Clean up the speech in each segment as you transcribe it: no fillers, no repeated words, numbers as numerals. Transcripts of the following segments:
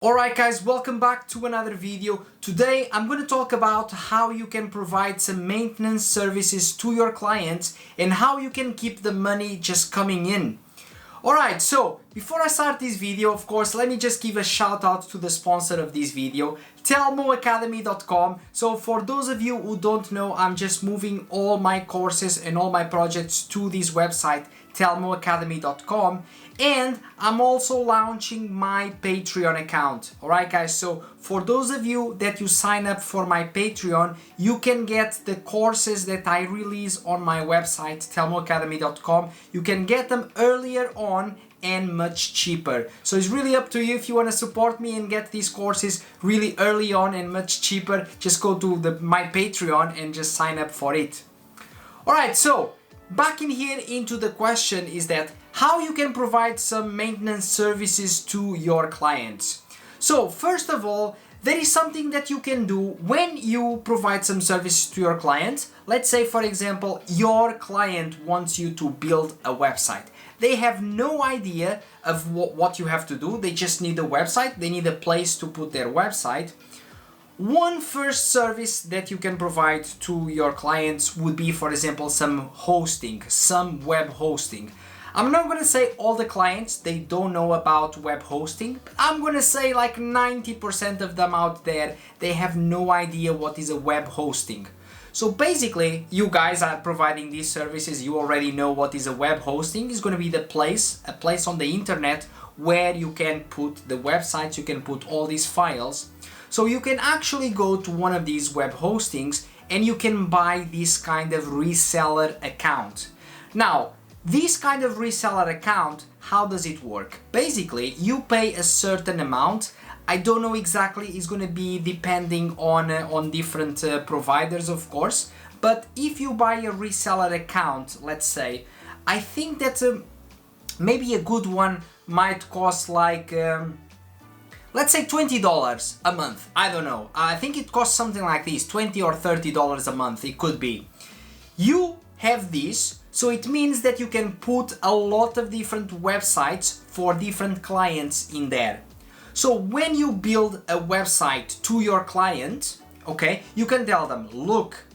Alright guys, welcome back to another video. Today I'm going to talk about how you can provide some maintenance services to your clients and how you can keep the money just coming in. Alright, so before I start this video, of course, let me just give a shout out to the sponsor of this video, telmoacademy.com. So for those of you who don't know, I'm just moving all my courses and all my projects to this website, telmoacademy.com, and I'm also launching my Patreon account. Alright guys, so for those of you that you sign up for my Patreon, you can get the courses that I release on my website, telmoacademy.com. You can get them earlier on and much cheaper. So it's really up to you if you want to support me and get these courses really early on and much cheaper. Just go to my Patreon and just sign up for it. Alright, so back in here into the question is that how you can provide some maintenance services to your clients. So first of all, there is something that you can do when you provide some services to your client. Let's say, for example, your client wants you to build a website. They have no idea of what you have to do. They just need a website. They need a place to put their website. One first service that you can provide to your clients would be, for example, some hosting, some web hosting. I'm not going to say all the clients, they don't know about web hosting, but I'm going to say like 90% of them out there, they have no idea what is a web hosting. So basically, you guys are providing these services, you already know what is a web hosting. It's going to be a place on the internet where you can put the websites, you can put all these files. So you can actually go to one of these web hostings and you can buy this kind of reseller account. Now, this kind of reseller account, how does it work? Basically, you pay a certain amount. I don't know exactly, it's going to be depending on different providers, of course. But if you buy a reseller account, let's say, I think that maybe a good one might cost like, let's say $20 a month. I don't know. I think it costs something like this, $20 or $30 a month, it could be. You have this. So it means that you can put a lot of different websites for different clients in there. So when you build a website to your client, okay, you can tell them, look,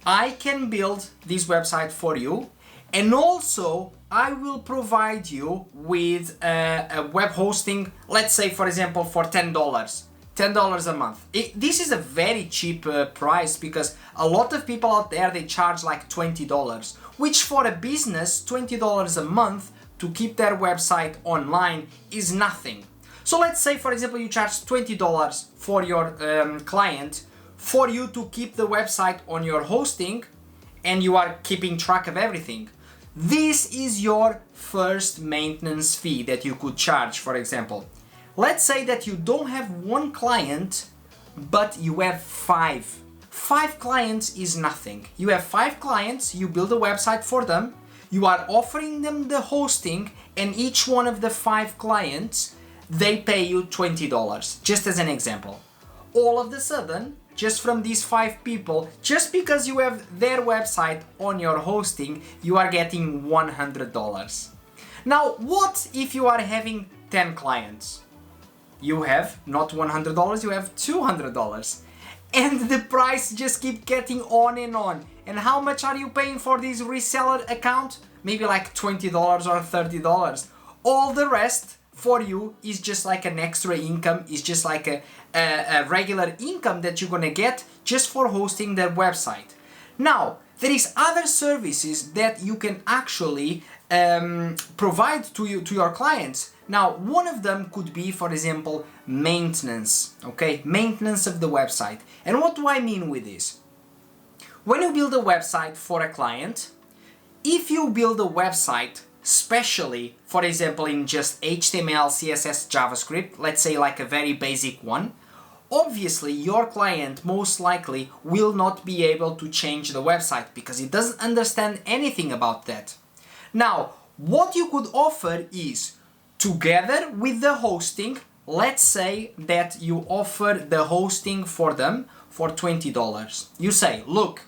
I can build this website for you, and also I will provide you with a web hosting, let's say, for example, for $10 a month. This is a very cheap price because a lot of people out there, they charge like $20, which for a business, $20 a month to keep their website online is nothing. So let's say, for example, you charge $20 for your client for you to keep the website on your hosting and you are keeping track of everything. This is your first maintenance fee that you could charge, for example. Let's say that you don't have one client, but you have five. 5 clients is nothing. You have 5 clients, you build a website for them, you are offering them the hosting, and each one of the 5 clients, they pay you $20, just as an example. All of a sudden, just from these 5 people, just because you have their website on your hosting, you are getting $100. Now, what if you are having 10 clients? You have not $100, you have $200. And the price just keeps getting on and on. And how much are you paying for this reseller account? Maybe like $20 or $30. All the rest for you is just like an extra income, is just like a regular income that you're gonna get just for hosting their website. Now, there is other services that you can actually provide to your clients. Now, one of them could be, for example, maintenance, okay? Maintenance of the website. And what do I mean with this? When you build a website for a client, if you build a website specially, for example, in just HTML, CSS, JavaScript, let's say like a very basic one, obviously your client most likely will not be able to change the website because he doesn't understand anything about that. Now, what you could offer is, together with the hosting, let's say that you offer the hosting for them for $20. You say, look,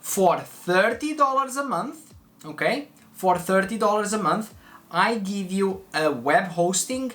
for $30 a month, okay, for $30 a month, I give you a web hosting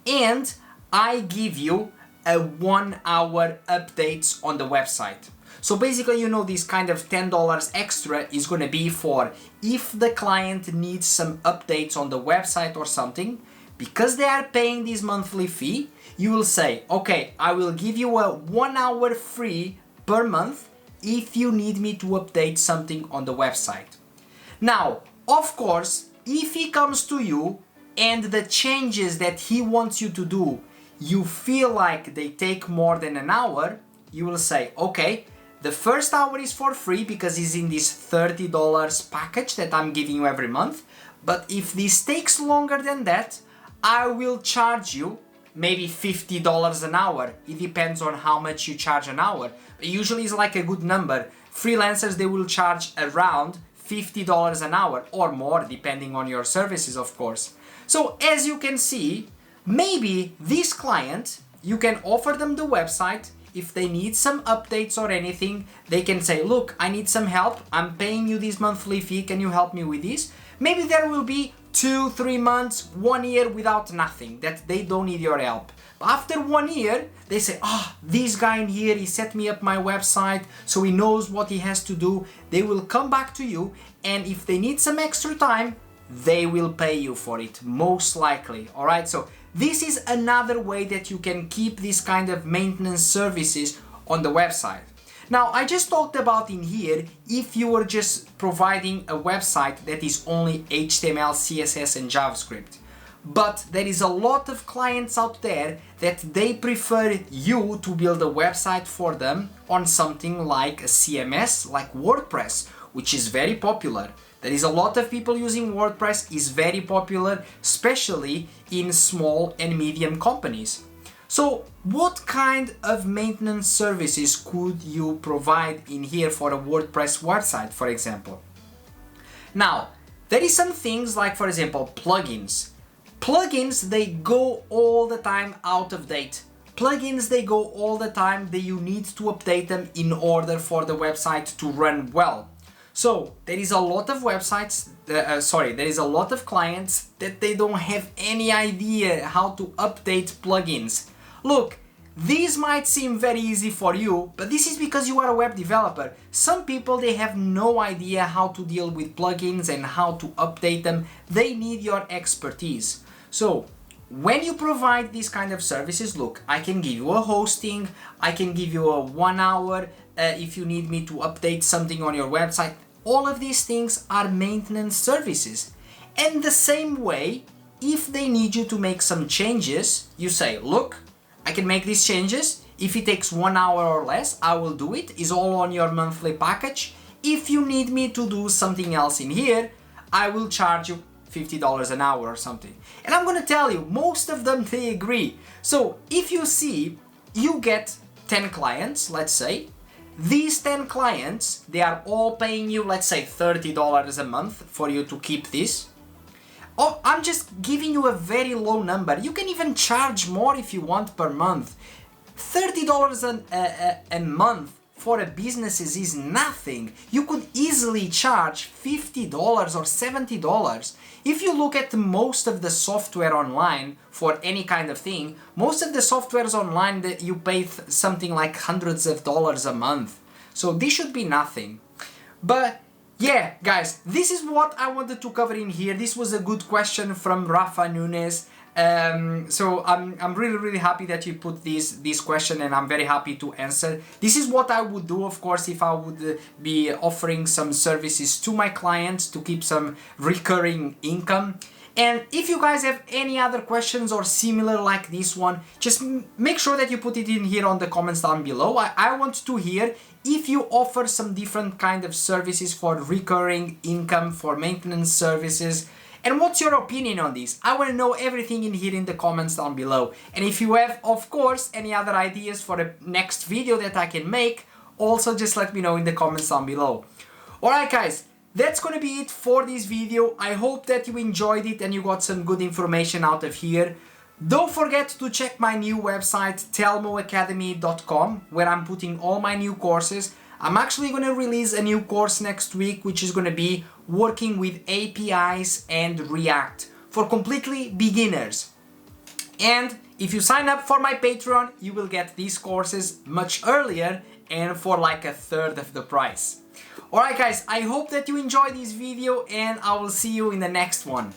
and I give you a 1 hour updates on the website. So basically, you know, this kind of $10 extra is going to be for if the client needs some updates on the website or something, because they are paying this monthly fee, you will say, okay, I will give you a 1 hour free per month if you need me to update something on the website. Now, of course, if he comes to you and the changes that he wants you to do, you feel like they take more than an hour, you will say, okay, the first hour is for free because it's in this $30 package that I'm giving you every month. But if this takes longer than that, I will charge you maybe $50 an hour. It depends on how much you charge an hour. But usually it's like a good number. Freelancers, they will charge around $50 an hour or more, depending on your services, of course. So as you can see, maybe this client, you can offer them the website. If they need some updates or anything, they can say, look, I need some help. I'm paying you this monthly fee. Can you help me with this? Maybe there will be 2-3 months, 1 year without nothing, that they don't need your help. But after 1 year, they say, this guy in here, he set me up my website, so he knows what he has to do. They will come back to you, and if they need some extra time, they will pay you for it, most likely. All right, so this is another way that you can keep this kind of maintenance services on the website. Now, I just talked about in here, if you were just providing a website that is only HTML, CSS and JavaScript. But there is a lot of clients out there that they prefer you to build a website for them on something like a CMS, like WordPress, which is very popular. There is a lot of people using WordPress, is very popular, especially in small and medium companies. So what kind of maintenance services could you provide in here for a WordPress website, for example? Now, there is some things like, for example, plugins. Plugins, they go all the time out of date. Plugins, they go all the time that you need to update them in order for the website to run well. So there is a lot of websites, there is a lot of clients that they don't have any idea how to update plugins. Look, these might seem very easy for you, but this is because you are a web developer. Some people, they have no idea how to deal with plugins and how to update them. They need your expertise. So when you provide these kind of services, look, I can give you a hosting, I can give you a 1 hour if you need me to update something on your website. All of these things are maintenance services. And the same way, if they need you to make some changes, you say, look, I can make these changes. If it takes 1 hour or less, I will do it. It's all on your monthly package. If you need me to do something else in here, I will charge you $50 an hour or something. And I'm gonna tell you, most of them, they agree. So if you see, you get 10 clients, let's say. These 10 clients, they are all paying you, let's say, $30 a month for you to keep this. Oh, I'm just giving you a very low number. You can even charge more if you want per month. $30 a month for a business is nothing. You could easily charge $50 or $70. If you look at most of the software online for any kind of thing, most of the softwares online that you pay something like hundreds of dollars a month. So this should be nothing. But yeah, guys, this is what I wanted to cover in here. This was a good question from Rafa Nunes. So I'm really happy that you put this question, and I'm very happy to answer. This is what I would do, of course, if I would be offering some services to my clients to keep some recurring income. And if you guys have any other questions or similar like this one, just make sure that you put it in here on the comments down below. I want to hear if you offer some different kind of services for recurring income, for maintenance services. And what's your opinion on this? I want to know everything in here in the comments down below. And if you have, of course, any other ideas for the next video that I can make, also just let me know in the comments down below. Alright guys, that's gonna be it for this video. I hope that you enjoyed it and you got some good information out of here. Don't forget to check my new website, telmoacademy.com, where I'm putting all my new courses. I'm actually going to release a new course next week, which is going to be working with APIs and React for completely beginners. And If you sign up for my Patreon, you will get these courses much earlier and for like a third of the price. Alright guys, I hope that you enjoyed this video and I will see you in the next one.